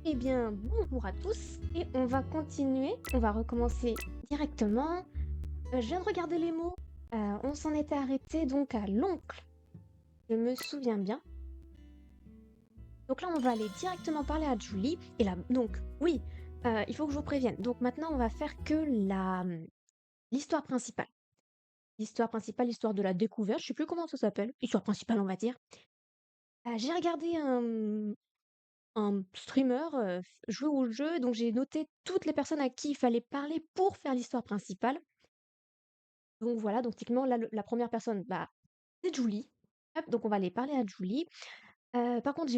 Eh bien, bonjour à tous et on va continuer, on va recommencer directement. Je viens de regarder les mots. On s'en était arrêté donc à l'oncle, je me souviens bien. Donc là, on va aller directement parler à Julie. Et là, donc, oui, il faut que je vous prévienne. Donc maintenant, on va faire que l'histoire principale. L'histoire principale, l'histoire de la découverte, je sais plus comment ça s'appelle. L'histoire principale, on va dire. J'ai regardé un streamer, jouer au jeu, donc j'ai noté toutes les personnes à qui il fallait parler pour faire l'histoire principale. Donc voilà, donc techniquement là, la 1re personne, bah, c'est Julie. Hop, donc on va aller parler à Julie. Par contre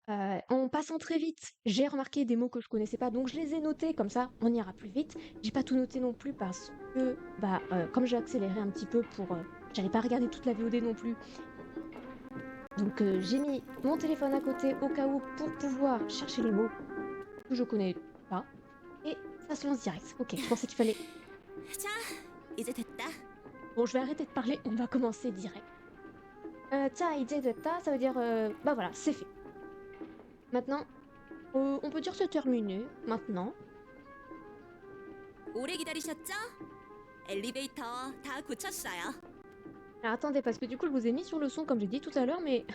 en passant très vite, j'ai remarqué des mots que je connaissais pas, donc je les ai notés, comme ça on ira plus vite. J'ai pas tout noté non plus parce que, bah, comme j'ai accéléré un petit peu pour, j'allais pas regarder toute la VOD non plus. Donc j'ai mis mon téléphone à côté au cas où pour pouvoir chercher les mots que je connais pas et ça se lance direct. OK, je pensais qu'il fallait 자, 이제 됐다. bon, je vais arrêter de parler, on va commencer direct. "자 이제 됐다", ça veut dire, bah, voilà, c'est fait. Maintenant, on peut dire c'est terminé, maintenant. 오래 기다리셨죠? 엘리베이터 다 고쳤어요. Alors attendez, parce que du coup, je vous ai mis sur le son comme j'ai dit tout à l'heure, mais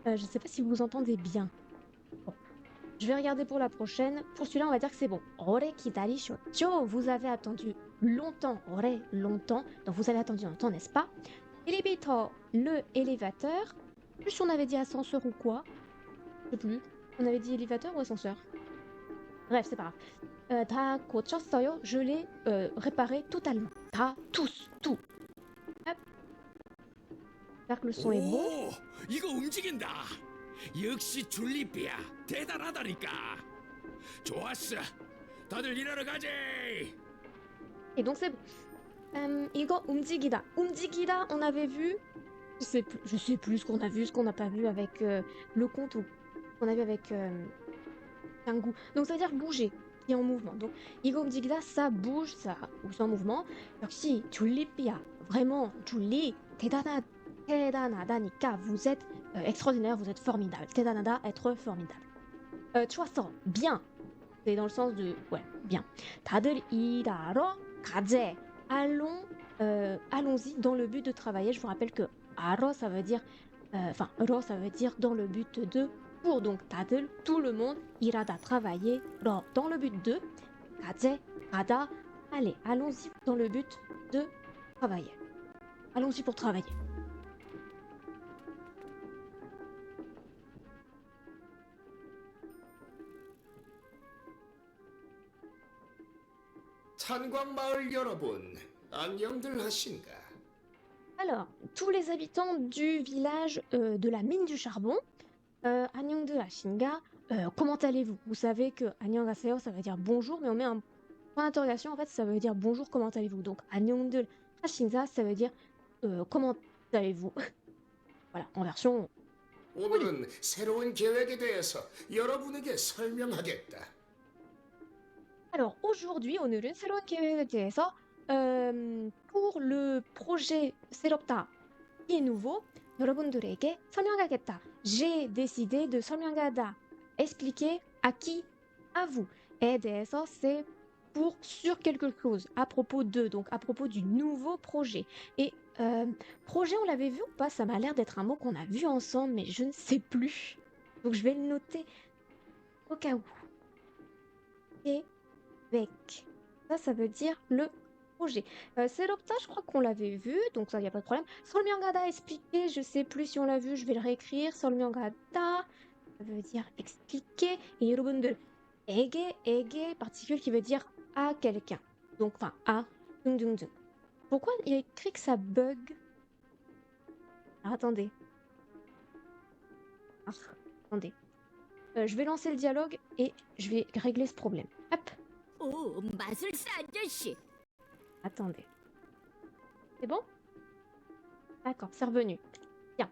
je sais pas si vous entendez bien. Bon, je vais regarder pour la prochaine. Pour celui-là, on va dire que c'est bon. "오래 기다리셨죠?" Vous avez attendu longtemps, 오래, longtemps, donc vous avez attendu longtemps, n'est-ce pas? Elevator, le élévateur. Plus on avait dit ascenseur ou quoi, je sais plus. On avait dit élévateur ou ascenseur? Bref, c'est pas grave. 다 고쳤어요. Je l'ai réparé totalement. 다, tous, tout. Hop, j'espère que le son est bon. 오, 이거 움직인다. 역시 줄리비야. 대단하다니까. 좋았어. 다들 일하러 가지. Et donc c'est bon. 이거 움직이다. 움직이다, on avait vu. Je sais plus ce qu'on a vu, ce qu'on n'a pas vu avec le compte ou qu'on a vu avec Kangoo. Donc ça veut dire bouger, qui est en mouvement. Donc 이거 움직이다, ça bouge, ça, ou c'est en mouvement. 역시 줄리비야. Vraiment, 줄리, 대단하다니까. Vous êtes extraordinaire, vous êtes formidable. 대단하다, être formidable. 좋았어, bien. C'est dans le sens de ouais, bien. 다들 일하러 가재. Allons-y dans le but de travailler. Je vous rappelle que 하러 ça veut dire enfin 러 ça veut dire dans le but de pour. Donc 다들 tout le monde 일하다 travailler 러 dans le but de 가재 가다 allez, allons-y dans le but de travailler. Allons-y pour travailler. 탄광마을 여러분, 안녕들 하신가? Alors, tous les habitants du village de la mine du charbon, 안녕들 하신가, comment allez-vous? Vous savez que 안녕하세요, ça veut dire bonjour, mais on met un point d'interrogation, en fait, ça veut dire bonjour, comment allez-vous? Donc, 안녕들 하신가, ça veut dire comment allez-vous? Voilà, en version polie. 오늘은 새로운 계획에 대해서 여러분에게 설명하겠다. Alors, aujourd'hui, 오늘은 새로운 계획에 대해서 pour le projet 새롭다, qui est nouveau, 여러분들에게 설명하겠다. J'ai décidé de 설명하다. Expliquer à qui? À vous. 에 대해서, c'est pour sur quelque chose, à propos de, donc à propos du nouveau projet. Et projet, on l'avait vu ou pas? Ça m'a l'air d'être un mot qu'on a vu ensemble, mais je ne sais plus. Donc je vais le noter au cas où. Avec. Ça veut dire le projet. 새롭다, je crois qu'on l'avait vu, donc ça, il n'y a pas de problème. 설명하다, expliquer, je sais plus si on l'a vu, je vais le réécrire. 설명하다, ça veut dire expliquer. Et 여러분들에게, particule qui veut dire à quelqu'un. Donc, enfin, à, 둥둥둥. Pourquoi il y a écrit que ça bug? Ah, attendez. Ah, attendez. Je vais lancer le dialogue et je vais régler ce problème. Hop, 오, 마술사 아저씨. attendez. C'est bon? D'accord, c'est revenu. Bien.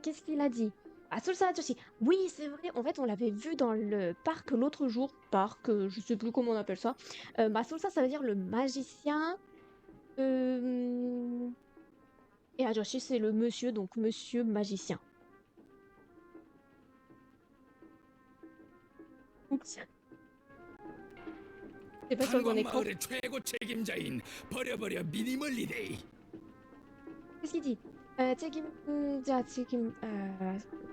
Qu'est-ce qu'il a dit? Ah, Soul Satoshi. Oui, c'est vrai. En fait, on l'avait vu dans le parc l'autre jour. Parc, je sais plus comment on appelle ça. Bah, Soulsa, ça veut dire le magicien. Euh, Et Ajoshi, c'est le monsieur, donc monsieur magicien. Oups. C'est pas sur le bon écran. 탄광마을의 최고 책임자인 버려버려 미니멀리데이. Qu'est-ce qu'il dit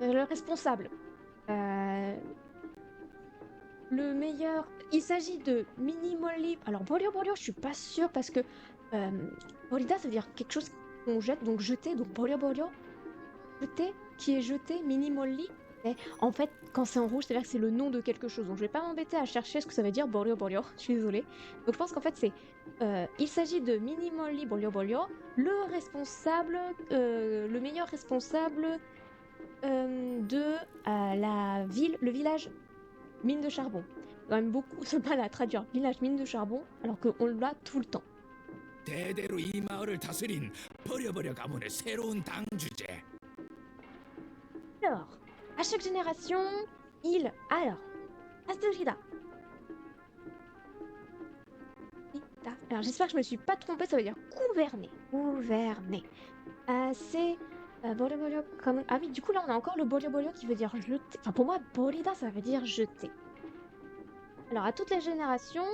le responsable. Le meilleur. Il s'agit de Minimolly. Alors, Bolio Bolio, je suis pas sûre parce que. Bolida, ça veut dire quelque chose qu'on jette, donc jeter. Donc, Bolio Bolio, jeter, qui est jeté, Minimolly. Mais en fait, quand c'est en rouge, c'est-à-dire que c'est le nom de quelque chose. Donc, je vais pas m'embêter à chercher ce que ça veut dire Bolio Bolio. Je suis désolée. Donc, je pense qu'en fait, c'est. Il s'agit de Minimolly Bolio Bolio, le responsable, le meilleur responsable de la ville, le village mine de charbon. Quand même beaucoup de mal à traduire village mine de charbon, alors qu'on l'a tout le temps. 대대로 이 마을을 다스린 버려버려 가문의 새로운 당주제. Alors, à chaque génération, Alors, Asterida. Alors, j'espère que je me suis pas trompée, ça veut dire gouverner. Gouverner. C'est. Bolio Bolio comme. Ah oui, du coup, là, on a encore le Bolio Bolio qui veut dire jeter. Enfin, pour moi, Bolida, ça veut dire jeter. Alors, à toutes les générations,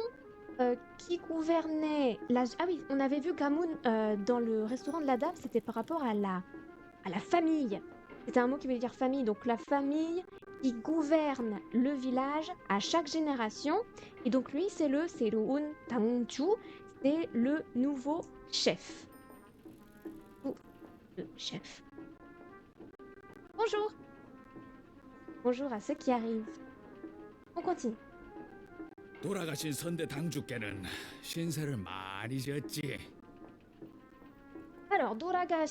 qui gouvernait la... Ah oui, on avait vu Gamoun dans le restaurant de la dame, c'était par rapport à la famille. C'était un mot qui veut dire famille. Donc, la famille qui gouverne le village à chaque génération. Et donc, lui, c'est le Seroun Tangju. C'est le nouveau chef. Ou le chef. Bonjour. Bonjour à ceux qui arrivent. On continue. 돌아가신 선대 당주께는 신세를 많이 졌지. Alors, Doragada,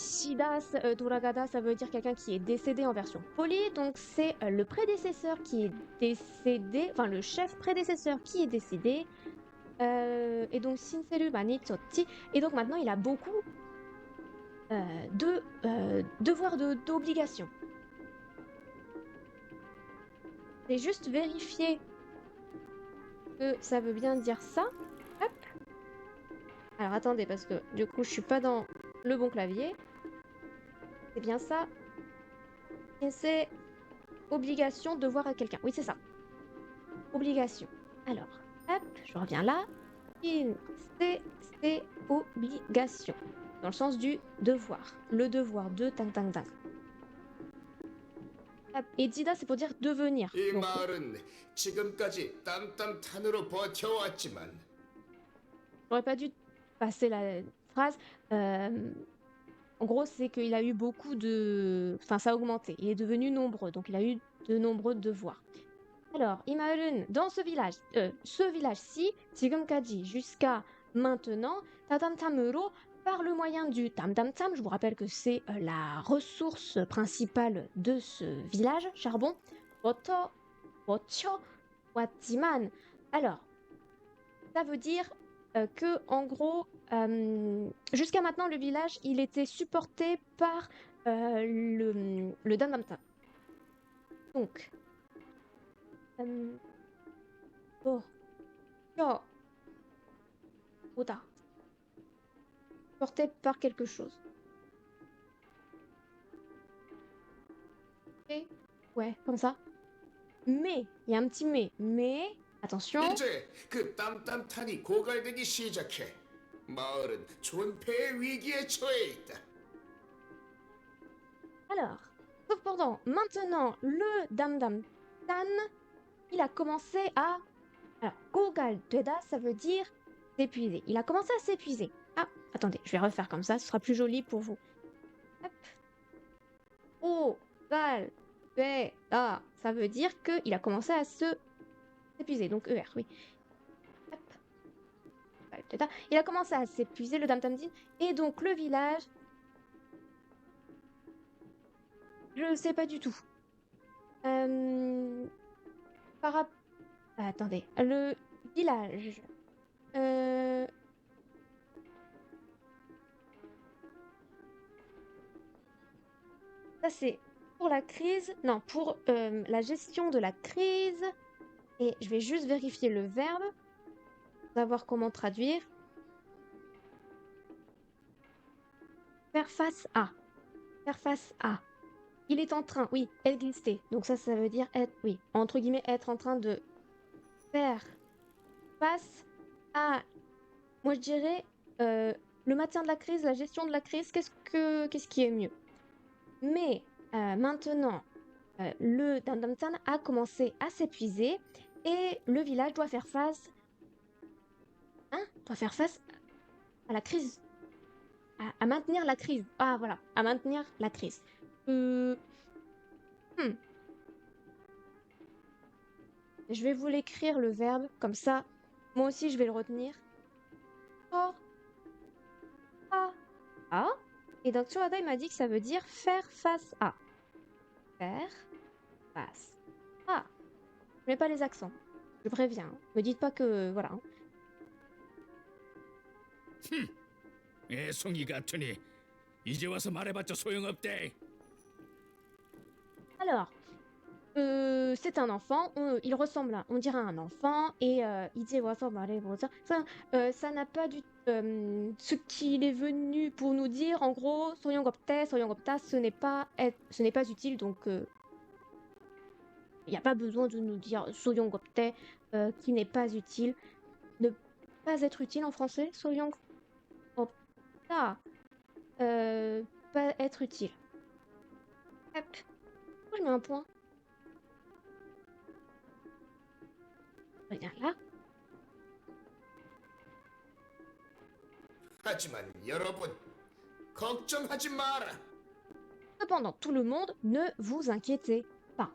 ça veut dire quelqu'un qui est décédé en version polie. Donc, c'est le prédécesseur qui est décédé, enfin le chef prédécesseur qui est décédé. Et donc, Shinseru Mani Tsotti. Et donc, maintenant, il a beaucoup de devoirs d'obligation. C'est juste vérifier que ça veut bien dire ça. Hop. Alors, attendez, parce que du coup, je suis pas dans le bon clavier. C'est bien ça. C'est obligation, devoir à quelqu'un. Oui, c'est ça. Obligation. Alors, hop, je reviens là. C'est obligation. Dans le sens du devoir. Le devoir de tang tang tang. Hop. Et Dida, c'est pour dire devenir. 이 Donc, 마을은 지금까지 땀땀탄으로 버텨왔지만 j'aurais pas dû passer la phrase. En gros, c'est qu'il a eu beaucoup de... Enfin, ça a augmenté. Il est devenu nombreux, donc il a eu de nombreux devoirs. Alors, Imaurun, dans ce village-ci, 지금까지, jusqu'à maintenant, Tadamtamuro, par le moyen du Tamtamtam, je vous rappelle que c'est la ressource principale de ce village, charbon, Bocho, Watiman. Alors, ça veut dire que, en gros, jusqu'à maintenant, le village, il était supporté par le Damdamtam. Donc, Oda. Porté par quelque chose. Et, ouais, comme ça. Mais, il y a un petit mais, attention. 이제 그 땀땀탄이 고갈되기 시작해. 마을은 존폐의 위기에 처해 있다. Alors, cependant, maintenant, le Damdam Tan, il a commencé à... Alors, Gogal Deda, ça veut dire s'épuiser. Il a commencé à s'épuiser. Ah, attendez, je vais refaire comme ça, ce sera plus joli pour vous. Hop. Gogal Deda, ça veut dire qu'il a commencé à s'épuiser. Donc, ER, oui. Hop. Gogal Deda. Il a commencé à s'épuiser, le Damdam Din. Et donc, le village... Je sais pas du tout. Attendez, le village. Ça c'est pour la crise. Non, pour la gestion de la crise. Et je vais juste vérifier le verbe. Savoir comment traduire. Faire face à. Faire face à. Il est en train, oui, exister. Donc ça veut dire être, oui, entre guillemets, être en train de faire face à, moi je dirais, le maintien de la crise, la gestion de la crise, qu'est-ce qui est mieux? Mais maintenant, le Dandamtan a commencé à s'épuiser et le village doit faire face, doit faire face à la crise, à maintenir la crise. Ah voilà, à maintenir la crise. Hmm, Je vais vous l'écrire le verbe, comme ça, moi aussi je vais le retenir. Oh, ah, ah. Et donc Tsuada il m'a dit que ça veut dire faire face à. Faire face à. Je mets pas les accents. Je préviens. Hein. Me dites pas que voilà. Hein. 애송이 같으니 이제 와서 말해봤자 소용없대. Alors, c'est un enfant. Il ressemble à, on dirait à un enfant et il dit ça n'a pas du ce qu'il est venu pour nous dire. En gros, soyongopta, ce n'est pas utile donc. Il n'y a pas besoin de nous dire soyongopte qui n'est pas utile. Ne pas être utile en français, soyongopta. Pas être utile. Hop. Pourquoi je mets un point? Regarde là. 하지만 여러분, 걱정하지 마라. Cependant, tout le monde, ne vous inquiétez pas.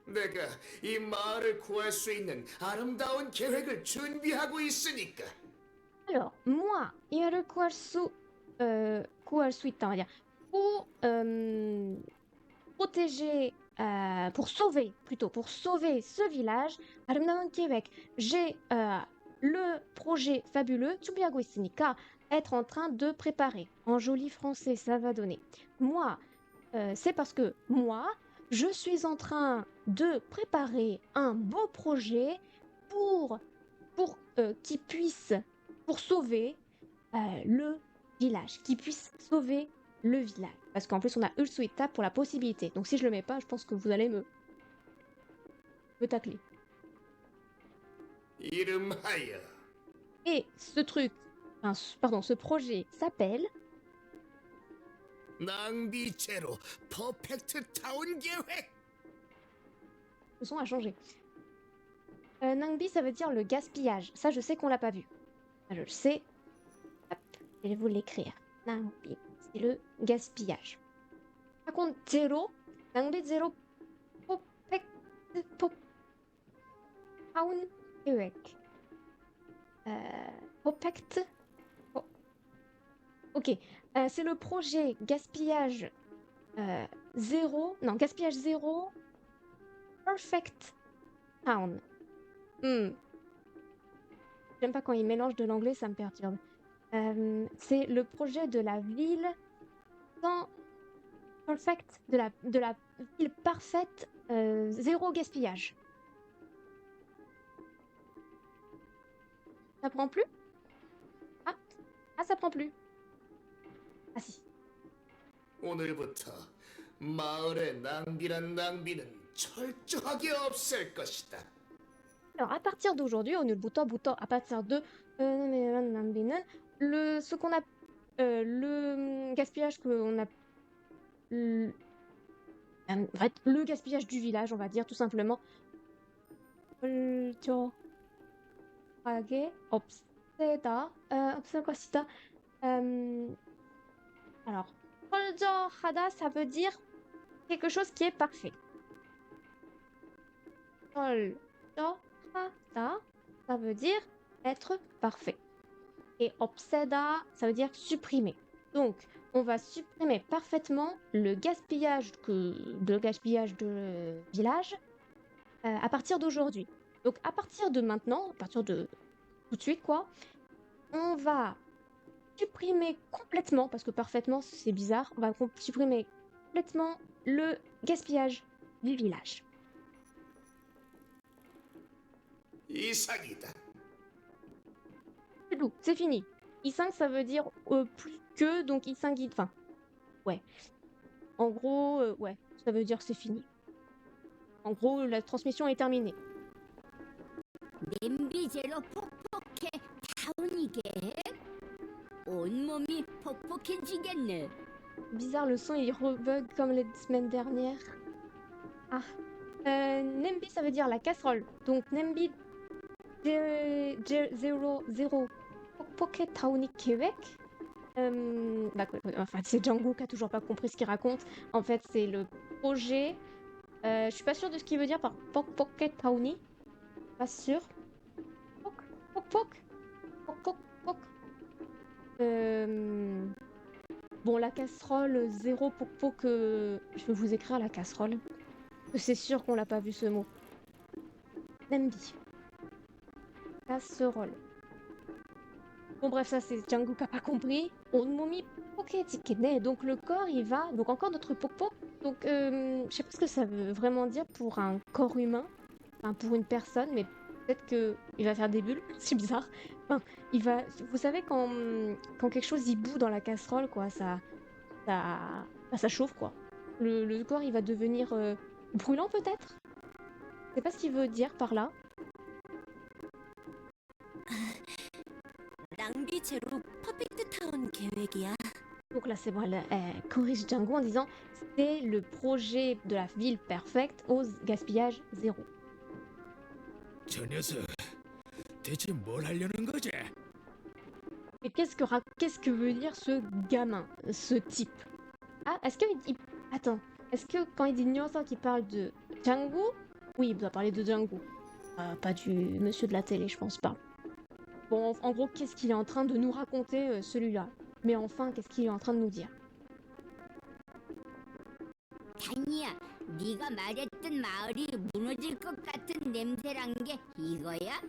내가 이 마을을 구할 수 있는 아름다운 계획을 준비하고 있으니까. Alors, moi, il kuarsu on va dire, pour protéger, pour sauver, plutôt, pour sauver ce village, 아름다운 계획, j'ai le projet fabuleux, 준비하고 있으니까, être en train de préparer. En joli français, ça va donner. Moi, c'est parce que moi, je suis en train de préparer un beau projet pour qu'il puisse, pour sauver le village, qui puisse sauver le village. Parce qu'en plus, on a Ulsuita pour la possibilité. Donc si je le mets pas, je pense que vous allez me tacler. 이름하여 Et ce truc, pardon, ce projet s'appelle 낭비 제로 퍼펙트 타운 계획. Le son a changé. Nangbi, ça veut dire le gaspillage. Ça, je sais qu'on l'a pas vu. Ça, je le sais. Hop, je vais vous l'écrire. Nangbi, c'est le gaspillage. Par contre, zéro, Nangbi zéro, Town Ewek. Perfect. Ok, c'est le projet gaspillage zéro. Non, gaspillage zéro. Perfect Town. J'aime pas quand ils mélangent de l'anglais, ça me perturbe. C'est le projet de la ville sans perfect, de la ville parfaite, zéro gaspillage. Ça prend plus? Ah, ça prend plus. Ah si. 오늘부터 마을의 낭비란 낭비는 철저하게 없앨 것이다. Alors, à partir d'aujourd'hui, à partir de ce qu'on a, le gaspillage qu'on a, le gaspillage du village, on va dire tout simplement. 없앨 것이다. Alors, 철저하다, ça veut dire quelque chose qui est parfait. 철저하다, ça veut dire être parfait. Et 없애다, ça veut dire supprimer. Donc, on va supprimer parfaitement le gaspillage de village à partir d'aujourd'hui. Donc, à partir de maintenant, à partir de tout de suite, quoi, on va supprimer complètement, parce que parfaitement, c'est bizarre, on va supprimer complètement le gaspillage du village. 이상이다. C'est tout, c'est fini. I5, ça veut dire plus que, donc I5 guide, enfin, ouais. En gros, ouais, ça veut dire c'est fini. En gros, la transmission est terminée. 냄비 제로 폭폭해 타오니게 온몸이 폭폭해지겠네. Bizarre, le son il rebug comme les semaines dernières. Ah. Nembi, ça veut dire la casserole. Donc Nembi 00 Pocket Townie Québec. Enfin, c'est Django qui a toujours pas compris ce qu'il raconte. En fait, c'est le projet. Je suis pas sûre de ce qu'il veut dire par Pocket Townie. Pas sûre. Poc. Bon, la casserole, zéro poc. Je vais vous écrire la casserole. C'est sûr qu'on l'a pas vu ce mot. Nembi. Casserole. Bon bref, ça c'est Django qui a pas compris. Onmomi poketikene. Donc le corps il va. Donc encore notre pok. Donc je sais pas ce que ça veut vraiment dire pour un corps humain. Enfin pour une personne, mais peut-être que il va faire des bulles. C'est bizarre. Enfin, il va. Vous savez quand quelque chose il bout dans la casserole quoi, ça chauffe quoi. Le corps il va devenir brûlant peut-être. Je sais pas ce qu'il veut dire par là. 낭비 제로 퍼펙트 타운 계획이야. Donc là, c'est bon, elle corrige Django en disant c'est le projet de la ville parfaite au gaspillage zéro. 저 녀석 대체 뭘 하려는 거지? Et qu'est-ce que veut dire ce gamin, ce type? Ah, attends, est-ce que quand il dit Nyosok, il parle de Django? Oui, il doit parler de Django. Pas du monsieur de la télé, je pense pas. Bon, en gros, qu'est-ce qu'il est en train de nous raconter, celui-là? Mais enfin, qu'est-ce qu'il est en train de nous dire? 다니야, 네가 말했던 마을이 무너질 것 같은 냄새란 게 이거야?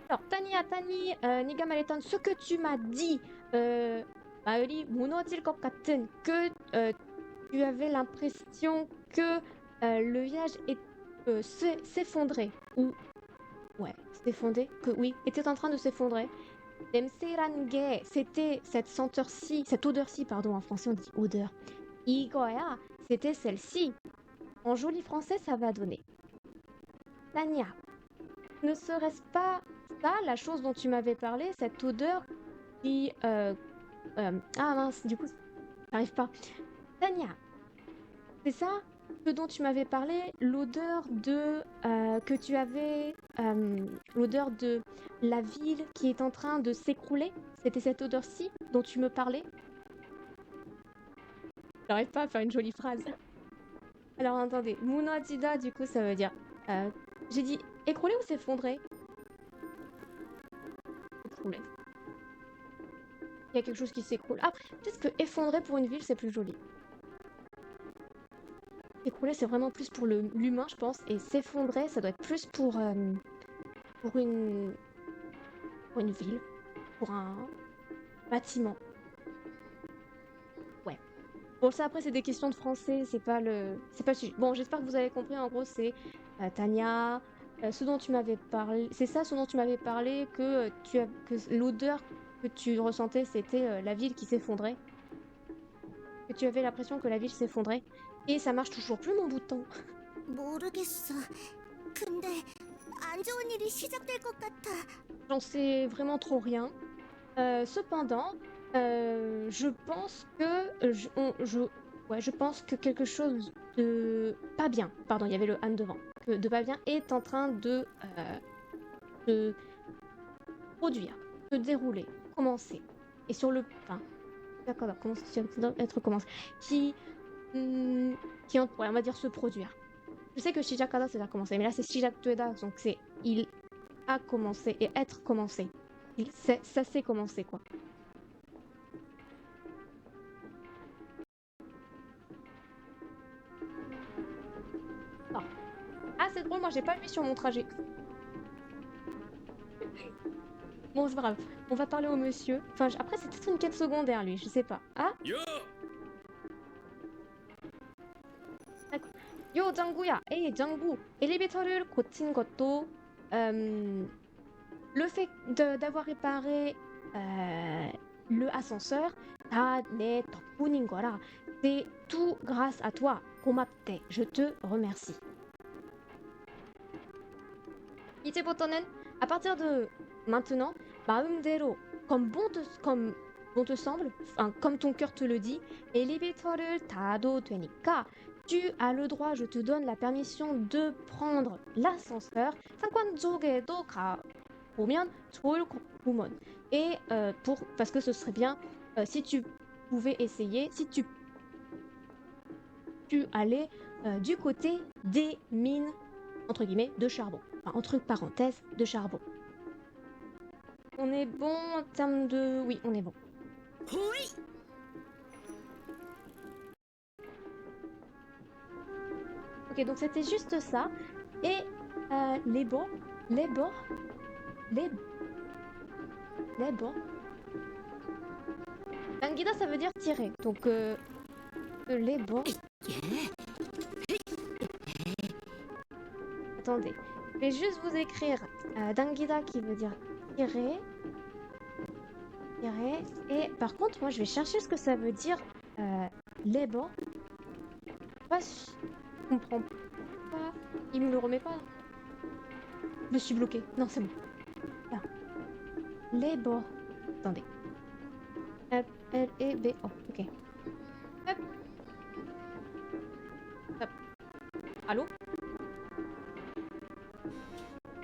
Alors, Tani, Niga Maletan, ce que tu m'as dit, Maori, 무너질 것 같은, que tu avais l'impression que le village s'effondrait, ou s'effondrer, que oui, était en train de s'effondrer. 냄새란 게, c'était cette senteur-ci, cette odeur-ci, pardon, en français on dit odeur. 이거야, c'était celle-ci. En joli français, ça va donner. Tania, ne serait-ce pas ça, la chose dont tu m'avais parlé, cette odeur qui... ah mince, du coup, j'arrive pas. Tania, c'est ça ce dont tu m'avais parlé, l'odeur de... que tu avais... l'odeur de la ville qui est en train de s'écrouler? C'était cette odeur-ci dont tu me parlais? J'arrive pas à faire une jolie phrase. Alors attendez, Munajida, du coup, ça veut dire... j'ai dit écrouler ou s'effondrer? Écrouler. Il y a quelque chose qui s'écroule. Ah, peut-être que effondrer pour une ville, c'est plus joli. Écrouler, c'est vraiment plus pour l'humain, je pense. Et s'effondrer, ça doit être plus pour une ville, pour un bâtiment. Ouais. Bon, ça après, c'est des questions de français, c'est pas le sujet. Bon, j'espère que vous avez compris. En gros, c'est Tania, ce dont tu m'avais parlé. C'est ça, ce dont tu m'avais parlé, que l'odeur que tu ressentais, c'était la ville qui s'effondrait. Que tu avais l'impression que la ville s'effondrait. Et ça marche toujours plus mon bouton. 모르겠어. 근데 안 좋은 일이 시작될 것 같아. J'en sais vraiment trop rien. Cependant, je pense que je pense que quelque chose de pas bien. Pardon, il y avait le han devant. Que de pas bien est en train de produire, de dérouler, commencer. Et sur le pain, d'accord, être commencé, on va dire se produire. Je sais que Shijakada c'est à commencer, mais là c'est Shijakueda, donc c'est il a commencé et être commencé. Ça s'est commencé quoi. Ah c'est drôle, moi j'ai pas vu sur mon trajet. Bon c'est pas grave, on va parler au monsieur. Enfin après c'est peut-être une quête secondaire lui, je sais pas. Ah 요! 요 짱구야, 에이 짱구, 엘리베이터를 고친 것도 le fait d'avoir réparé le ascenseur 다 내 덕분인 거라. C'est tout grâce à toi. 고맙대. Je te remercie. 이제부터는 à partir de maintenant, 마음대로 comme bon te semble, enfin, comme ton cœur te le dit, 엘리베이터를 타도 되니까 tu as le droit, je te donne la permission de prendre l'ascenseur. 상관 쪽에도 가 보면 좋을 구먼. Et parce que ce serait bien si tu pouvais essayer, si tu allais du côté des mines entre guillemets de charbon. Enfin, entre parenthèses de charbon. On est bon en termes de... Oui, on est bon. 호이! Ok, donc c'était juste ça. Et les bords... Danguida, ça veut dire tirer. Donc, les bords... Attendez. Je vais juste vous écrire Danguida qui veut dire tirer. Tirer. Et par contre, moi, je vais chercher ce que ça veut dire les bords. Je comprends pas. Il me le remet pas. Je me suis bloquée. Non, c'est bon. Là. Les bords. Attendez. Hop, L-E-B-O. Ok. Hop. Hop. Allô?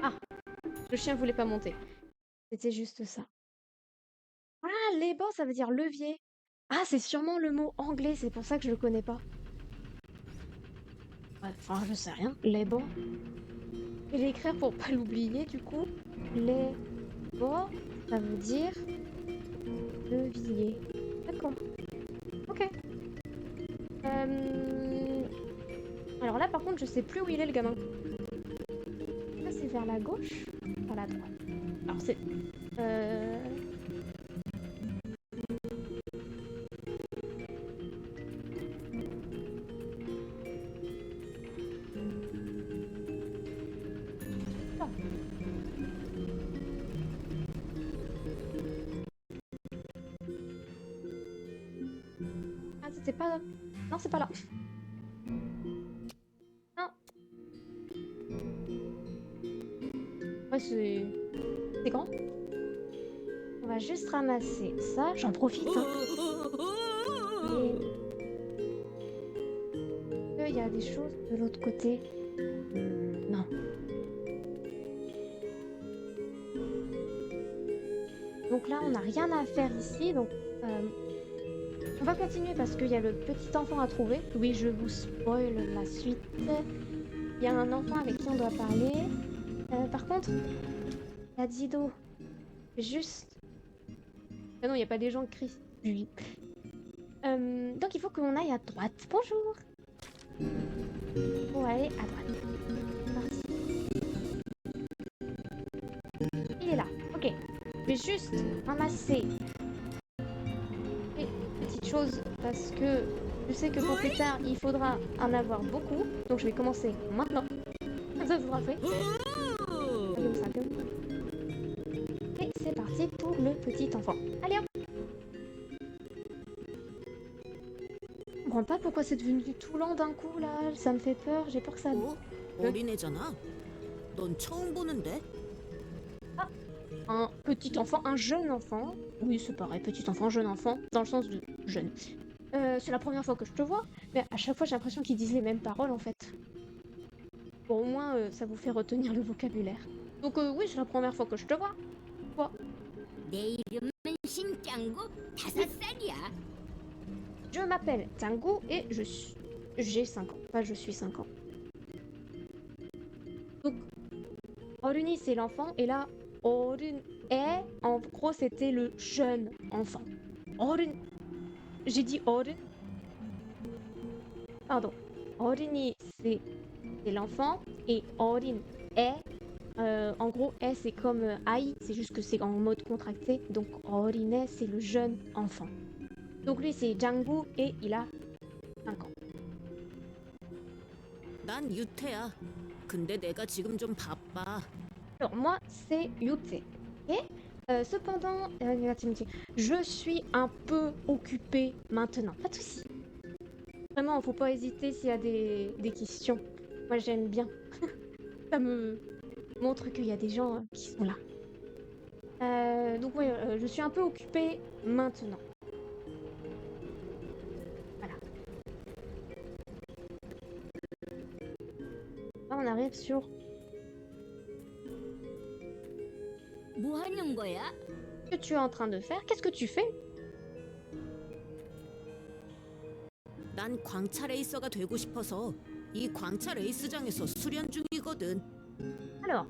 Ah. Le chien voulait pas monter. C'était juste ça. Ah, les bords, ça veut dire levier. Ah, c'est sûrement le mot anglais, c'est pour ça que je le connais pas. Ouais, enfin, je sais rien. Les bords. Je vais l'écrire pour pas l'oublier, du coup. Les bords, ça veut dire levier. D'accord. Ok. Alors là, par contre, je sais plus où il est, le gamin. Là, c'est vers la gauche, vers la droite. Alors, c'est... Ah, c'était pas... Non, c'est pas là. Non. Ouais, c'est grand. On va juste ramasser ça. J'en profite. Hein. Et... il y a des choses de l'autre côté. Non. Donc là, on n'a rien à faire ici. Donc, on va continuer parce qu'il y a le petit enfant à trouver. Oui, je vous spoil la suite. Il y a un enfant avec qui on doit parler. Par contre, la Dido, juste... Ah non, il n'y a pas des gens qui crient. Oui. Donc il faut qu'on aille à droite. Bonjour. Faut aller à droite. C'est parti. Il est là. Ok. Je vais juste ramasser les petites choses parce que je sais que pour plus tard, il faudra en avoir beaucoup. Donc je vais commencer maintenant. Ça sera fait. Comme ça, comme ça. Et c'est parti pour le petit enfant. Allez hop. Je comprends pas pourquoi c'est devenu tout lent d'un coup là. Ça me fait peur. J'ai peur que ça... 어린애잖아. 넌 처음 보는데? Un petit enfant, un jeune enfant. Oui, c'est pareil, petit enfant, jeune enfant, dans le sens de jeune. C'est la première fois que je te vois, mais à chaque fois j'ai l'impression qu'ils disent les mêmes paroles en fait. Bon, au moins ça vous fait retenir le vocabulaire. Donc oui, c'est la première fois que je te vois. 내 이름은 신짱구 5살이야. Je m'appelle Tangu et j'ai 5 ans. Enfin, je suis 5 ans. Donc, 어른이 c'est l'enfant et là, 어른 est, en gros, c'était le jeune enfant. 어른, j'ai dit 어른. Pardon. 어른이 c'est l'enfant et 어린 est, en gros, est c'est comme 아이, c'est juste que c'est en mode contracté. Donc 어린애 c'est le jeune enfant. Donc lui c'est Jangu et il a 5 ans. 난 유태야. 근데 내가 지금 좀 바빠. Alors moi c'est Yute. Et cependant, je suis un peu occupée maintenant. Pas de soucis. Vraiment, faut pas hésiter s'il y a des questions. Moi j'aime bien. montre qu'il y a des gens qui sont là. Donc ouais, je suis un peu occupée maintenant. Voilà. Là, on arrive sur... 뭐 하는 거야? Ce que tu es en train de faire. Qu'est-ce que tu fais? 난 광차 레이서가 되고 싶어서 이 광차 레이스장에서 수련 중이거든. Alors,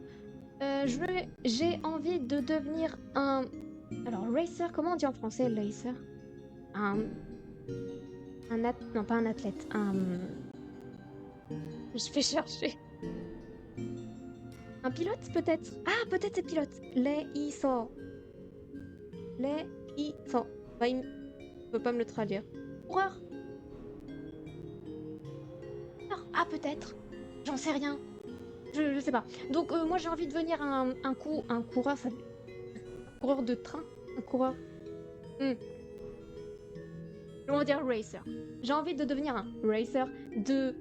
j'ai envie de devenir un... Alors, racer, comment on dit en français racer? Un... Non, pas un athlète. Je vais chercher. Un pilote, peut-être? Ah, peut-être c'est pilote. Leïso. Leïso. Bah, il peut pas me le traduire. Coureur. Ah, peut-être. J'en sais rien. Je sais pas. Donc, moi, j'ai envie de devenir un coureur... Un coureur de train. Un coureur... On va dire racer. J'ai envie de devenir un racer de...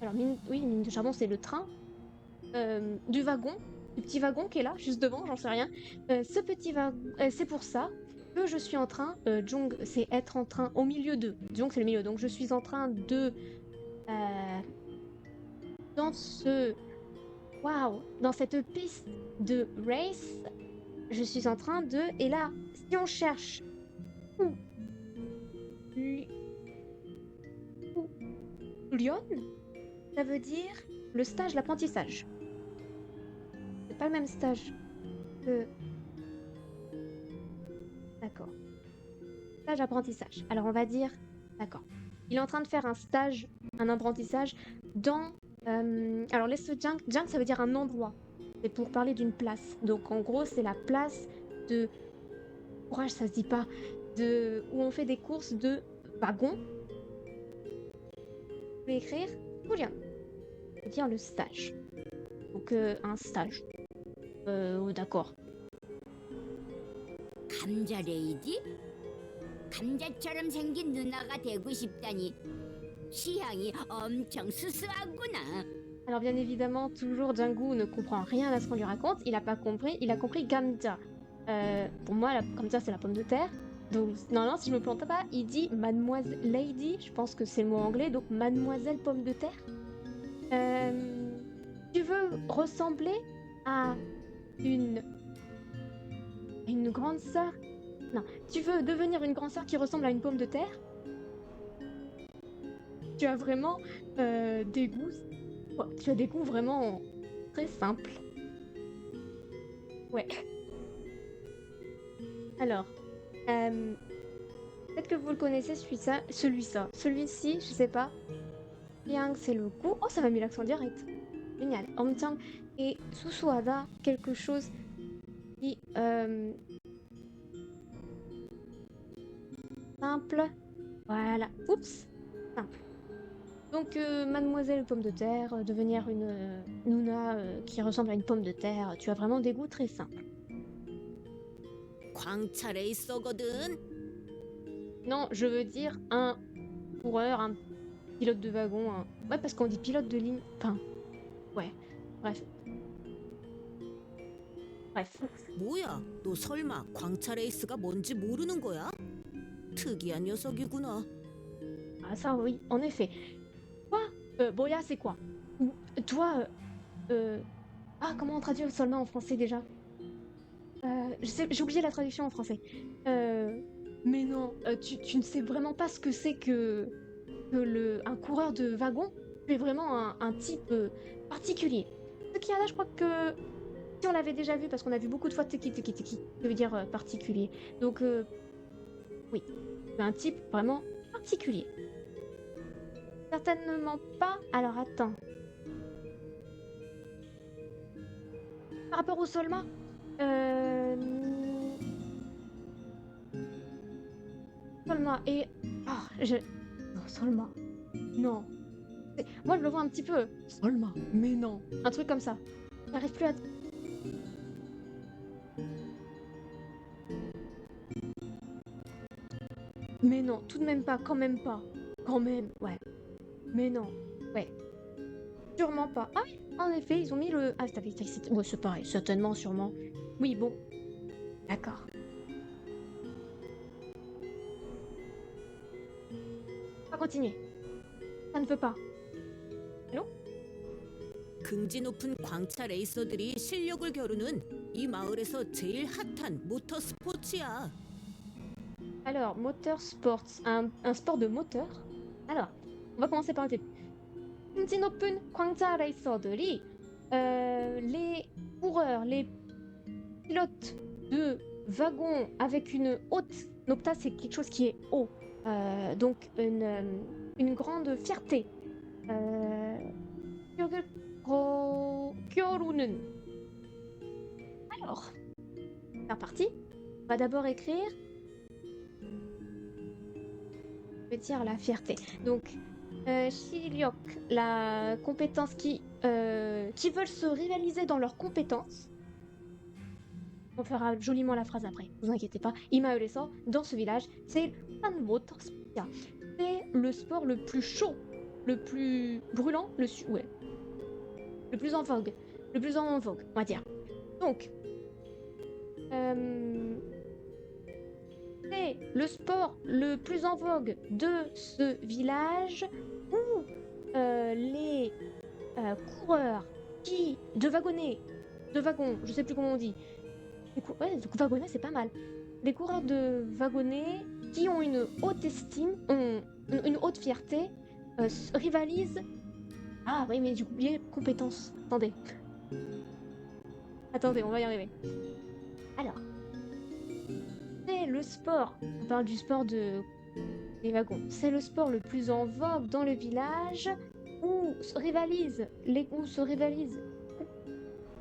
Alors, mine de charbon, c'est le train. Du wagon. Du petit wagon qui est là, juste devant, j'en sais rien. Ce petit wagon... c'est pour ça que je suis en train... Jung, c'est être en train... Au milieu de... Jung, c'est le milieu. Donc, je suis en train de... dans ce... Waouh! Dans cette piste de race, je suis en train de... Et là, si on cherche... Lyon, ça veut dire le stage, l'apprentissage. C'est pas le même stage que... D'accord. Stage, apprentissage. Alors on va dire... D'accord. Il est en train de faire un stage, un apprentissage dans... Alors laisse junk, junk ça veut dire un endroit. C'est pour parler d'une place. Donc en gros c'est la place de... Courage ça se dit pas. De... Où on fait des courses de wagons. Je vais écrire Julian. Dire le stage. Donc un stage. D'accord. 감자 레이디? 감자처럼 생긴 누나가 되고 싶다니 취향이 엄청 수수하구나. Alors bien évidemment, toujours Django ne comprend rien à ce qu'on lui raconte. Il a pas compris. Il a compris Gamja. Pour moi, Gamja c'est la pomme de terre. Donc non, si je me plante pas, il dit Mademoiselle Lady. Je pense que c'est le mot anglais. Donc Mademoiselle pomme de terre. Tu veux ressembler à une grande sœur? Non, tu veux devenir une grande sœur qui ressemble à une pomme de terre? Tu as vraiment des goûts... Ouais, tu as des goûts vraiment très simples. Ouais. Alors, peut-être que vous le connaissez celui-ci, je sais pas. Yang, c'est le goût. Oh, ça m'a mis l'accent direct. Génial. Omtang et Susuada, quelque chose qui... simple. Voilà. Oups. Simple. Donc, mademoiselle pomme de terre, devenir une Nuna qui ressemble à une pomme de terre, tu as vraiment des goûts très simples. 광차 레이서거든. Non, je veux dire un coureur, un pilote de wagon. Ouais, parce qu'on dit pilote de ligne. Enfin, ouais. Bref. 뭐야? 너 설마 광차 레이스가 뭔지 모르는 거야? 특이한 녀석이구나. Ah, ça, oui, en effet. Quoi? Boya, c'est quoi? Toi, Ah, comment on traduit seulement en français déjà? J'ai oublié la traduction en français. Mais non, tu ne sais vraiment pas ce que c'est que un coureur de wagon. Tu es vraiment un type particulier. Ce qu'il y a là, je crois que si on l'avait déjà vu, parce qu'on a vu beaucoup de fois tiki, ça veut dire particulier. Donc, oui, tu es un type vraiment particulier. Certainement pas. Alors, attends. Par rapport au Solma, Solma et... Oh, non, Solma. Non. Moi, je le vois un petit peu. Solma. Mais non. Un truc comme ça. J'arrive plus à... Mais non, tout de même pas. Quand même pas. Quand même, ouais. Mais non. Ouais. Sûrement pas. Ah oui, en effet, ils ont mis le... Ah, c'est ouais, c'est pareil, certainement, sûrement. Oui, bon, d'accord. On va continuer. Ça ne veut pas. Allô? 긍지 높은 광차 레이서들이 실력을 겨루는 이 마을에서 제일 핫한 모터 스포츠야. Alors, moteur sports, un sport de moteur. Alors, on va commencer par le début. Kunji 높은 광자 레이서들이 les coureurs, les pilotes de wagons avec une haute nopta, c'est quelque chose qui est haut, donc une grande fierté. Kyoru는. Alors, c'est parti. On va d'abord écrire. Je vais dire la fierté. Donc, Shiliok, la compétence qui veulent se rivaliser dans leurs compétences. On fera joliment la phrase après, vous inquiétez pas. Imaereso, dans ce village, c'est Motorspia. C'est le sport le plus chaud, le plus brûlant, le plus en vogue. Le plus en vogue, on va dire. Donc, c'est le sport le plus en vogue de ce village où les coureurs de wagons, je sais plus comment on dit. Ouais, de wagonnets, c'est pas mal. Les coureurs de wagonnets qui ont une haute estime, une haute fierté, rivalisent. Ah oui, mais j'ai oublié compétences. Attendez, on va y arriver. Alors, c'est le sport. On parle du sport des wagons. C'est le sport le plus en vogue dans le village où se rivalisent.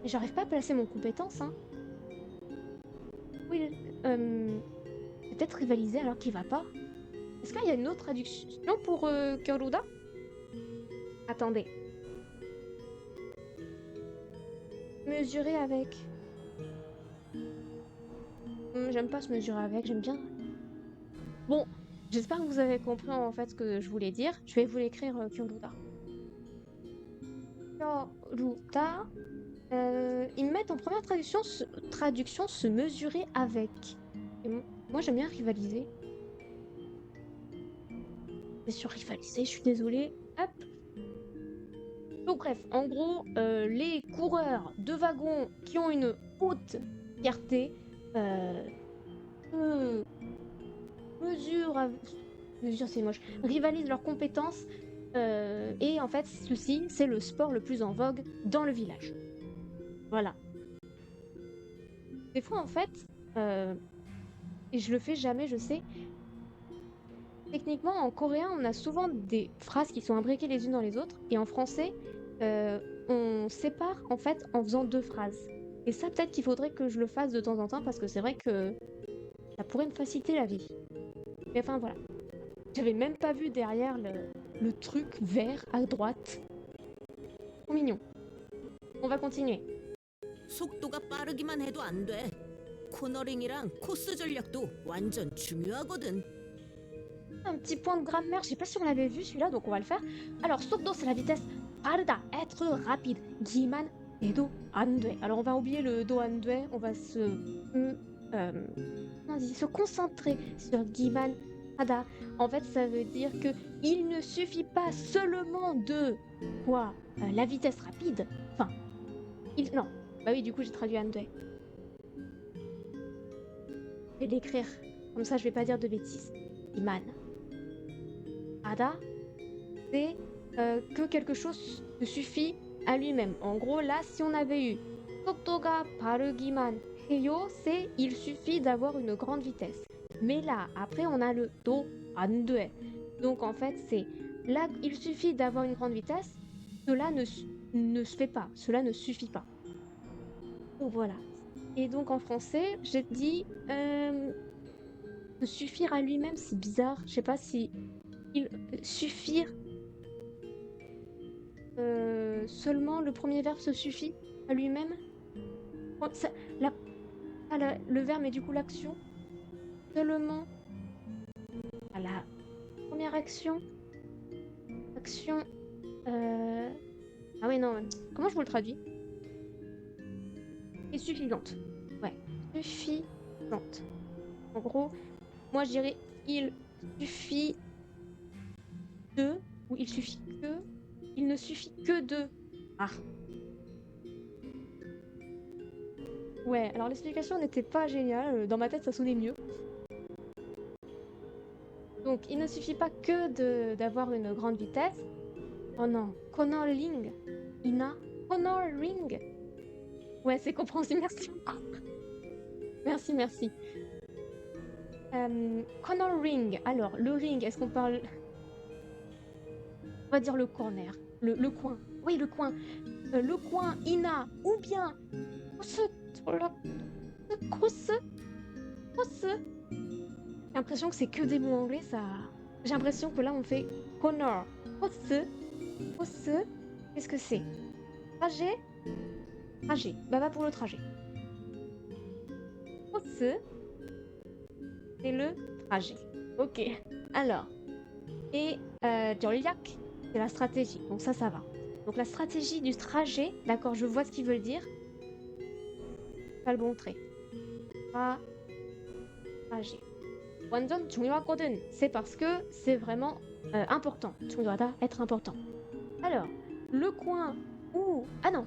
J'arrive pas à placer mon compétence, hein. Oui, peut-être rivaliser alors qu'il va pas. Est-ce qu'il y a une autre traduction pour Kyoruda? Attendez. Mesurer avec. J'aime pas se mesurer avec, j'aime bien. Bon, j'espère que vous avez compris en fait ce que je voulais dire. Je vais vous l'écrire Kyoruda. Kyoruda. Ils mettent en première traduction se mesurer avec. Et moi j'aime bien rivaliser. C'est sur rivaliser, je suis désolée. Hop. Donc bref, en gros, les coureurs de wagons qui ont une haute fierté mesure c'est moche, rivalisent leurs compétences et en fait ceci c'est le sport le plus en vogue dans le village. Voilà. Des fois en fait, et je le fais jamais, je sais, techniquement en coréen on a souvent des phrases qui sont imbriquées les unes dans les autres et en français on sépare en fait en faisant deux phrases. Et ça peut-être qu'il faudrait que je le fasse de temps en temps parce que c'est vrai que ça pourrait me faciliter la vie. Mais enfin voilà. J'avais même pas vu derrière le truc vert à droite. Trop mignon. On va continuer. 속도가 빠르기만 해도 안 돼. 코너링이랑 코스 전략도 완전 중요하거든. Un petit point de grammaire, je sais pas si on l'avait vu celui-là, donc on va le faire. Alors, 속도 c'est la vitesse. 빠르다, être rapide. 기만 해도 안 돼. Alors on va oublier le do 안 돼, on va se concentrer sur 기만 하다. En fait, ça veut dire que il ne suffit pas seulement de quoi la vitesse rapide. Enfin, non. Bah oui, du coup j'ai traduit 안 돼. Je vais l'écrire, comme ça je vais pas dire de bêtises. 기만 하다, c'est que quelque chose ne suffit à lui-même. En gros, là, si on avait eu 속도가 빠르기만 해요, c'est il suffit d'avoir une grande vitesse. Mais là, après, on a le 도 안 돼. Donc en fait, c'est là, il suffit d'avoir une grande vitesse. Cela ne se fait pas. Cela ne suffit pas. Donc voilà. Et donc en français, j'ai dit suffire à lui-même, c'est bizarre. Je sais pas si suffire. Seulement le premier verbe se suffit à lui-même. Le verbe et du coup l'action. Seulement à la première action. Ah ouais, non. Comment je vous le traduis? Et suffisante. Ouais, suffisante. En gros, moi je dirais il suffit de, ou il suffit que, il ne suffit que de. Ah. Ouais, alors l'explication n'était pas géniale, dans ma tête ça sonnait mieux. Donc il ne suffit pas que d'avoir une grande vitesse. Oh non, Connorling, Ina, Connorling. Ouais, c'est compréhensible, merci beaucoup. Merci, merci. Connor Ring. Alors, le ring, est-ce qu'on parle... On va dire le corner. Le coin. Oui, le coin. Le coin, Ina. Ou bien... Crosse. J'ai l'impression que c'est que des mots anglais, ça... J'ai l'impression que là, on fait Connor. Crosse. Qu'est-ce que c'est? Trajet. Bah pour le trajet. Crosse. C'est le trajet. Ok. Alors. Et Joliak, c'est la stratégie. Donc ça va. Donc la stratégie du trajet, d'accord, je vois ce qu'ils veulent dire. Pas le bon trait. Trajet. 완전 중요하거든. C'est parce que c'est vraiment important. 중요하다, être important. Alors, le coin où... Ah non,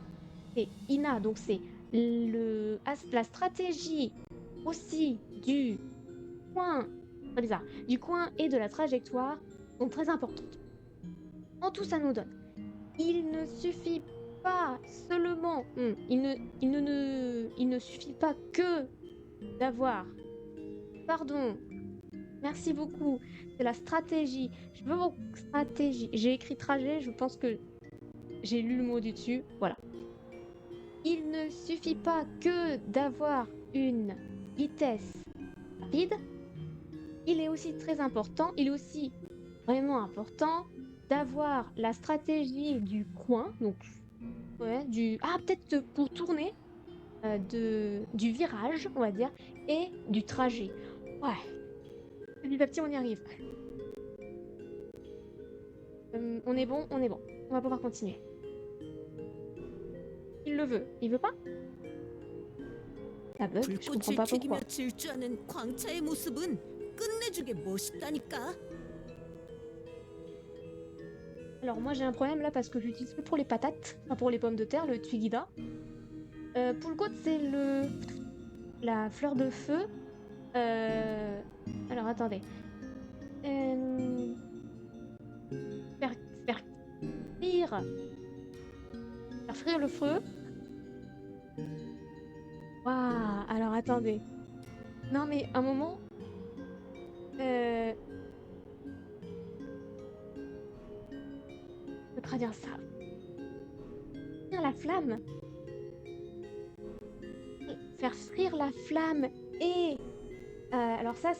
c'est Ina, donc c'est la stratégie aussi du coin, très bizarre, du coin et de la trajectoire sont très importantes. En tout, ça nous donne. Il ne suffit pas seulement, il ne suffit pas que d'avoir, pardon, merci beaucoup, c'est la stratégie. Je veux vos stratégies. J'ai écrit trajet, je pense que j'ai lu le mot du dessus, voilà. Il ne suffit pas que d'avoir une vitesse rapide. Il est aussi très important, il est aussi vraiment important d'avoir la stratégie du coin, donc ouais, peut-être pour tourner, du virage, on va dire, et du trajet. Ouais, petit à petit on y arrive. On est bon, on va pouvoir continuer. Il le veut, il veut pas? Ça bug, je comprends 불꽃을 pas 튀기며 pourquoi. 질주하는 광차의 모습은 끝내주게 멋있다니까. Alors moi j'ai un problème là parce que j'utilise plus pour les patates, enfin pour les pommes de terre, le Twigida. Pulgot c'est la fleur de feu. Alors attendez. Faire frire le feu. Waouh, alors attendez. Non mais un moment. Je peux traduire ça. Frire la flamme. Faire frire la flamme et... alors ça,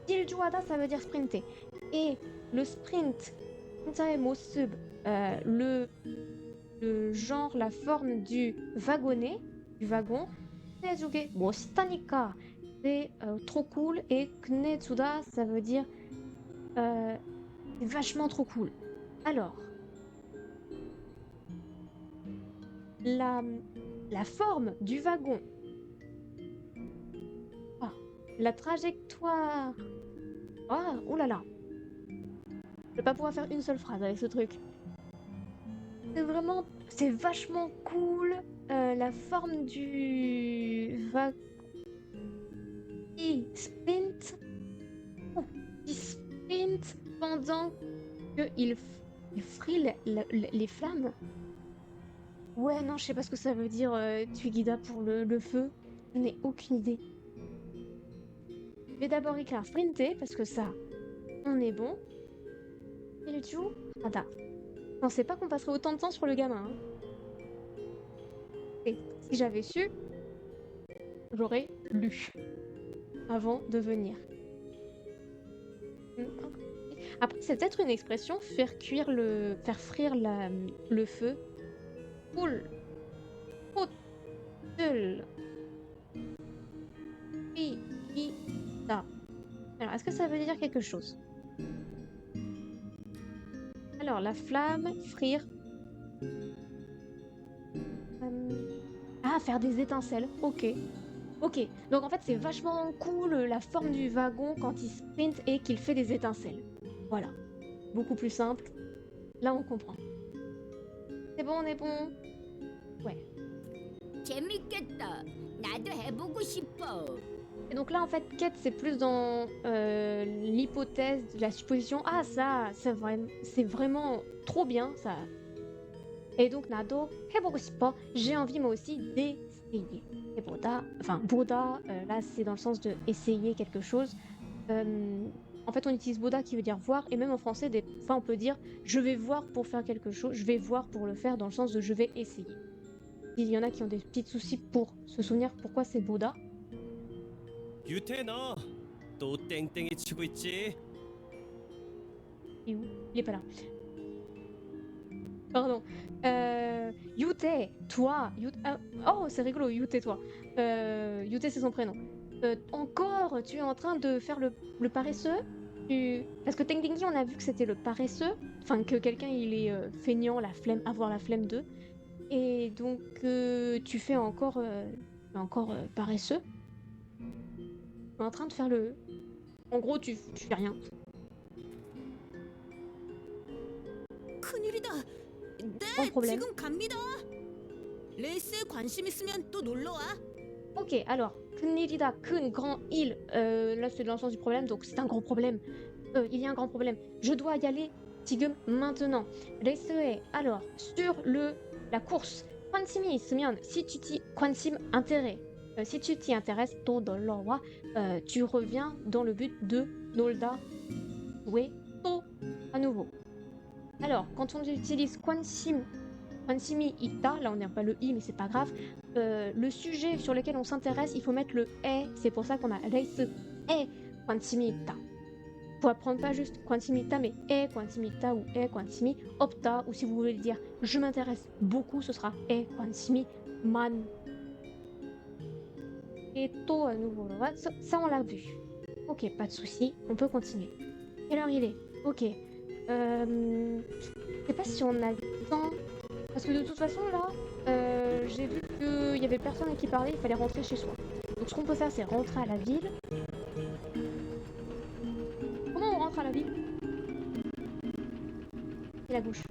Diljuada, ça veut dire sprinter. Et le sprint, le genre, la forme du wagonnet, du wagon, Knezuge 멋있다니까, c'est trop cool. Et Knezuda, ça veut dire c'est vachement trop cool. Alors, la forme du wagon, la trajectoire. Oh, oulala. Je vais pas pouvoir faire une seule phrase avec ce truc. C'est vachement cool. La forme du wagon. Il sprint. Il sprint pendant qu'il frille les flammes. Ouais, non, je sais pas ce que ça veut dire, Twigida pour le feu. Je n'ai aucune idée. Je vais d'abord écrire sprinter, parce que ça, on est bon. Et le tout, radar. Je pensais pas qu'on passerait autant de temps sur le gamin. Hein. Et si j'avais su, j'aurais lu avant de venir. Après, c'est peut-être une expression, faire frire le feu. Poule. Poule. Da. Alors, est-ce que ça veut dire quelque chose? Alors, la flamme, frire. Ah, faire des étincelles. Ok. Ok. Donc en fait, c'est vachement cool la forme du wagon quand il sprint et qu'il fait des étincelles. Voilà. Beaucoup plus simple. Là, on comprend. C'est bon, on est bon. Ouais. 재밌겠다. 나도 해보고 싶어. Et donc là, en fait, quête, c'est plus dans l'hypothèse, la supposition. Ah, ça, c'est vraiment trop bien, ça. Et donc, 나도 해보고 싶어. J'ai envie, moi aussi, d'essayer. Et 보다, enfin, 보다, là, c'est dans le sens de essayer quelque chose. En fait, on utilise boda qui veut dire voir, et même en français, des fois, on peut dire je vais voir pour faire quelque chose, je vais voir pour le faire, dans le sens de je vais essayer. Il y en a qui ont des petits soucis pour se souvenir pourquoi c'est boda. 유태 너또 땡땡이 치고 있지? Il est où? Il est pas là. Pardon. Yute, toi. Oh, c'est rigolo, Yute, toi. Yute, c'est son prénom. Encore, tu es en train de faire le paresseux? Parce que Teng Dingy, on a vu que c'était le paresseux. Enfin, que quelqu'un, il est feignant, avoir la flemme d'eux. Et donc, tu fais encore, paresseux. Tu es en train de faire le... En gros, tu fais rien. 큰일이다. 네, Sans problème. 지금 갑니다. 레이스에 관심 있으면 또 놀러 와. Ok, alors, 큰일이다, grand il. Là, c'est dans le sens du problème, donc c'est un gros problème. Il y a un grand problème. Je dois y aller, 지금, maintenant. 레이스에, alors, sur la course. 관심이 있으면, si tu t'y 관심, intérêt. Si tu t'y intéresses, 또 놀러 와. Tu reviens dans le but de 놀다, jouer, 또, à nouveau. Alors, quand on utilise 관심이 있다, là on n'a pas le i, mais c'est pas grave. Le sujet sur lequel on s'intéresse, il faut mettre le 에. C'est pour ça qu'on a 레이스에 관심이 있다. Faut apprendre pas juste 관심이 있다, mais 에 관심이 있다 ou 에 관심이 없다. Ou si vous voulez dire je m'intéresse beaucoup, ce sera 에 관심이 많. Et 또 à nouveau, ça on l'a vu. Ok, pas de souci, on peut continuer. Quelle heure il est? Ok. Je sais pas si on a le temps. Parce que de toute façon, là, j'ai vu qu'il y avait personne à qui parler, il fallait rentrer chez soi. Donc ce qu'on peut faire, c'est rentrer à la ville. Comment on rentre à la ville? Et la gauche.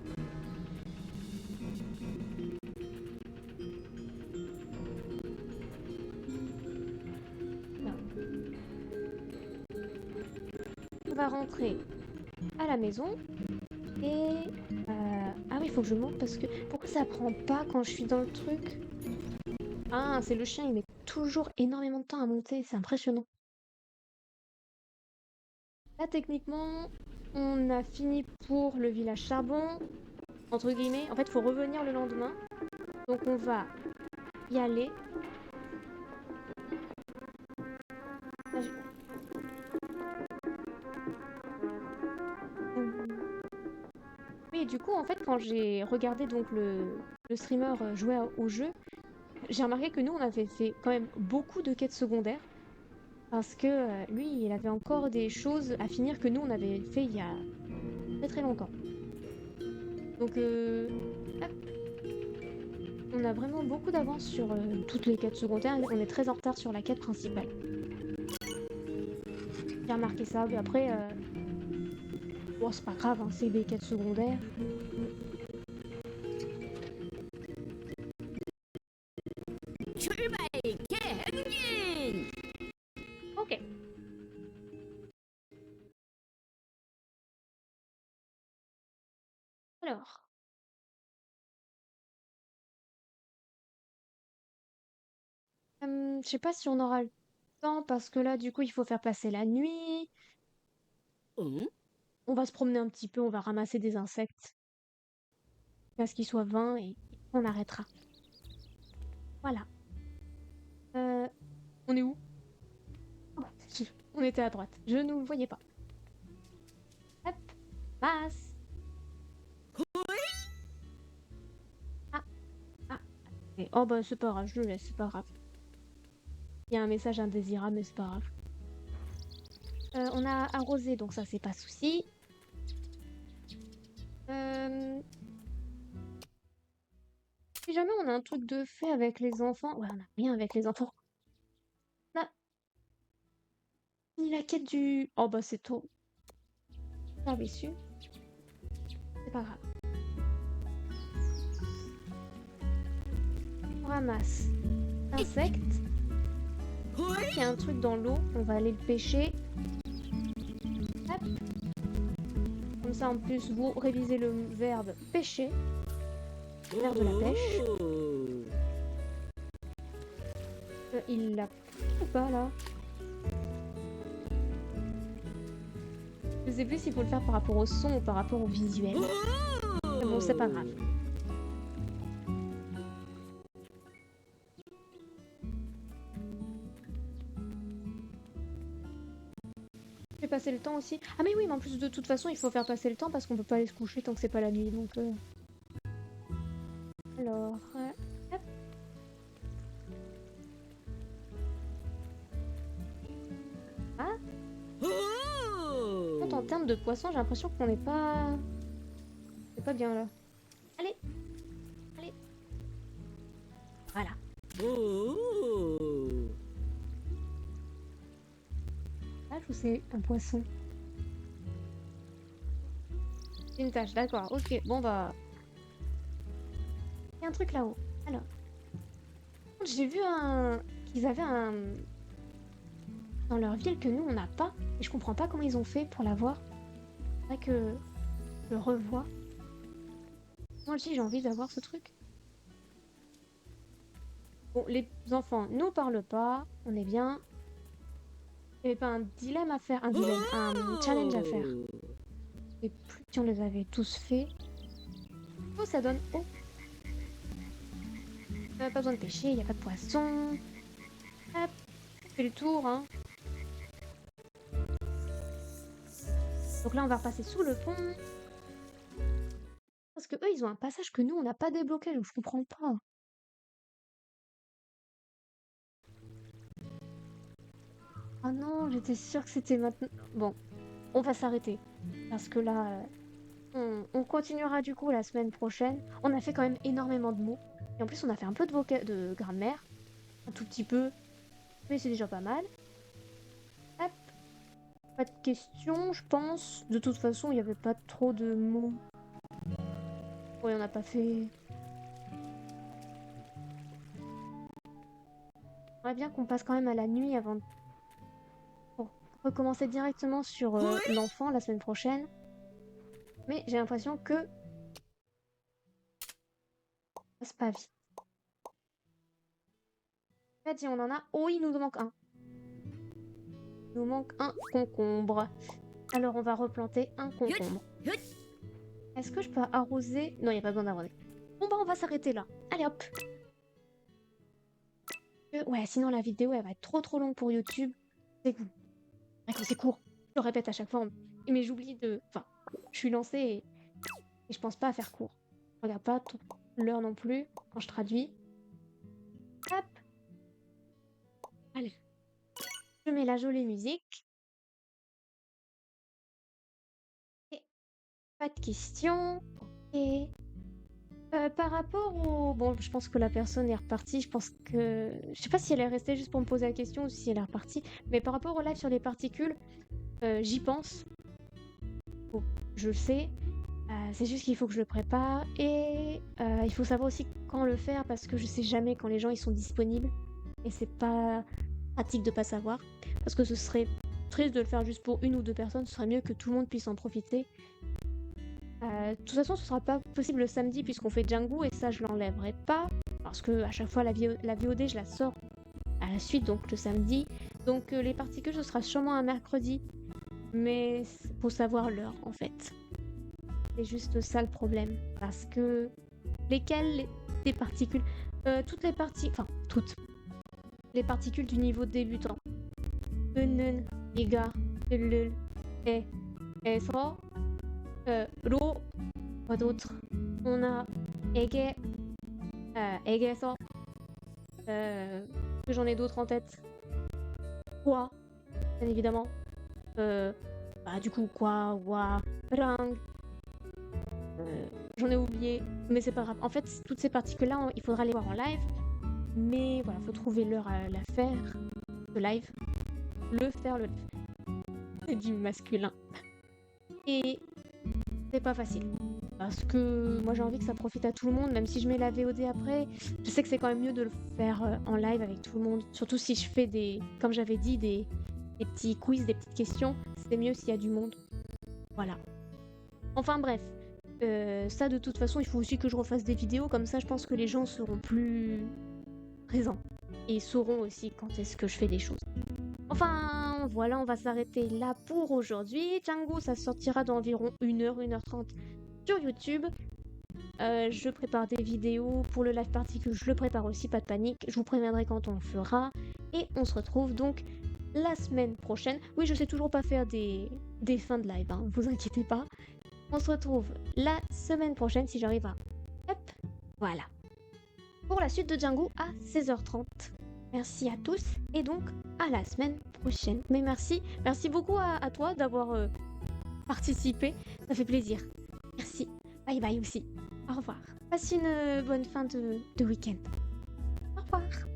Là. On va rentrer à la maison. Et... Ah oui, il faut que je monte parce que... Pourquoi ça prend pas quand je suis dans le truc? Ah, c'est le chien, il met toujours énormément de temps à monter, c'est impressionnant. Là, techniquement, on a fini pour le village charbon, entre guillemets. En fait, il faut revenir le lendemain. Donc on va y aller. Là, Oui, et du coup, en fait, quand j'ai regardé donc le streamer jouer au jeu, j'ai remarqué que nous, on avait fait quand même beaucoup de quêtes secondaires. Parce que lui, il avait encore des choses à finir que nous, on avait fait il y a très très longtemps. Donc, hop. On a vraiment beaucoup d'avance sur toutes les quêtes secondaires. On est très en retard sur la quête principale. J'ai remarqué ça, mais après... Bon, c'est pas grave, hein, c'est des quêtes secondaires. 출발 개행진. Ok. Alors. Je sais pas si on aura le temps, parce que là, du coup, il faut faire passer la nuit. 응? On va se promener un petit peu, on va ramasser des insectes. Jusqu'à ce qu'il soit 20 et on arrêtera. Voilà. On est où? Oh, on était à droite. Je ne vous voyais pas. Hop, passe. Ah, ah. Oh bah c'est pas grave, je le laisse, c'est pas grave. Il y a un message indésirable, mais c'est pas grave. On a arrosé, donc ça c'est pas souci. Si jamais on a un truc de fait avec les enfants... Ouais, on a rien avec les enfants. On a fini la quête du... Oh bah c'est tôt. Ah, déçu. C'est pas grave. On ramasse insectes. Il y a un truc dans l'eau, on va aller le pêcher. Hop. Comme ça, en plus, vous révisez le verbe pêcher. Le verbe de la pêche. Il l'a ou pas là? Je sais plus s'il faut le faire par rapport au son ou par rapport au visuel. Mais bon, c'est pas grave. Je vais passer le temps aussi. Ah mais oui, mais en plus de toute façon, il faut faire passer le temps parce qu'on peut pas aller se coucher tant que c'est pas la nuit, donc... Alors... hop. Ah. En termes de poisson, j'ai l'impression qu'on n'est pas... C'est pas bien là. Allez. Allez. Voilà. Tache ou c'est un poisson? C'est une tache, d'accord. Ok, bon bah... Il y a un truc là-haut. Alors. J'ai vu qu'ils avaient un... dans leur ville que nous on n'a pas. Et je comprends pas comment ils ont fait pour l'avoir. C'est vrai que je le revois. Moi aussi j'ai envie d'avoir ce truc. Bon, les enfants nous parlent pas. On est bien. Il n'y avait pas un dilemme à faire. Un dilemme, un challenge à faire. Et plus si on les avait tous fait. Oh, ça donne... Oh. Pas besoin de pêcher, il n'y a pas de poisson. Hop, on fait le tour, hein. Donc là, on va repasser sous le pont. Parce que eux, ils ont un passage que nous, on n'a pas débloqué, donc je comprends pas. Ah non, j'étais sûre que c'était maintenant. Bon, on va s'arrêter. Parce que là, on continuera du coup la semaine prochaine. On a fait quand même énormément de mots. Et en plus, on a fait un peu de grammaire. Un tout petit peu. Mais c'est déjà pas mal. Hop. Pas de questions, je pense. De toute façon, il n'y avait pas trop de mots. Ouais, on n'a pas fait... J'aimerais bien qu'on passe quand même à la nuit avant de... Pour recommencer directement sur l'enfant la semaine prochaine. Mais j'ai l'impression que... ça passe pas vite. En fait, on en a... Oh, il nous manque un. Il nous manque un concombre. Alors, on va replanter un concombre. Est-ce que je peux arroser? Non, il n'y a pas besoin d'arroser. Bon, bah, on va s'arrêter là. Allez, hop. Ouais, sinon, la vidéo, elle va être trop longue pour YouTube. C'est court. Je le répète à chaque fois. Mais j'oublie de... Enfin, je suis lancée et je pense pas à faire court. Je regarde pas l'heure non plus quand je traduis. Hop. Allez. Je mets la jolie musique. Et pas de questions. Et par rapport au... Bon, je pense que la personne est repartie. Je pense que... Je sais pas si elle est restée juste pour me poser la question ou si elle est repartie. Mais par rapport au live sur les particules, j'y pense. Bon, je le sais. C'est juste qu'il faut que je le prépare. Et il faut savoir aussi quand le faire parce que je sais jamais quand les gens ils sont disponibles. Et c'est pas pratique de pas savoir. Parce que ce serait triste de le faire juste pour une ou deux personnes. Ce serait mieux que tout le monde puisse en profiter. De toute façon, ce sera pas possible le samedi puisqu'on fait Django et ça je l'enlèverai pas parce que à chaque fois la VOD je la sors à la suite donc le samedi. Donc les particules ce sera sûrement un mercredi, mais faut savoir l'heure en fait. C'est juste ça le problème parce que lesquelles les particules, toutes les parties, enfin toutes les particules du niveau débutant. Nun, Iga, Lul, Eso. Ro, quoi d'autre? On a Ege, Egeso, j'en ai d'autres en tête. Quoi, bien évidemment. Bah du coup quoi, wa, rang, J'en ai oublié, mais c'est pas grave. En fait, toutes ces parties-là, il faudra les voir en live. Mais voilà, faut trouver l'heure à la faire. Le live. Le faire. C'est du masculin. Et c'est pas facile. Parce que moi j'ai envie que ça profite à tout le monde, même si je mets la VOD après. Je sais que c'est quand même mieux de le faire en live avec tout le monde. Surtout si je fais comme j'avais dit, des petits quiz, des petites questions. C'est mieux s'il y a du monde. Voilà. Enfin bref. Ça de toute façon, il faut aussi que je refasse des vidéos. Comme ça, je pense que les gens seront plus présents. Et ils sauront aussi quand est-ce que je fais des choses. Enfin, voilà, on va s'arrêter là pour aujourd'hui. Django, ça sortira d'environ 1h, 1h30 sur YouTube. Je prépare des vidéos pour le live party que je le prépare aussi, pas de panique. Je vous préviendrai quand on le fera. Et on se retrouve donc la semaine prochaine. Oui, je sais toujours pas faire des fins de live, hein, vous inquiétez pas. On se retrouve la semaine prochaine si j'arrive à... Hop, voilà. Pour la suite de Django à 16h30. Merci à tous et donc à la semaine prochaine. Mais merci beaucoup à toi d'avoir participé. Ça fait plaisir. Merci. Bye bye aussi. Au revoir. Passe une bonne fin de week-end. Au revoir.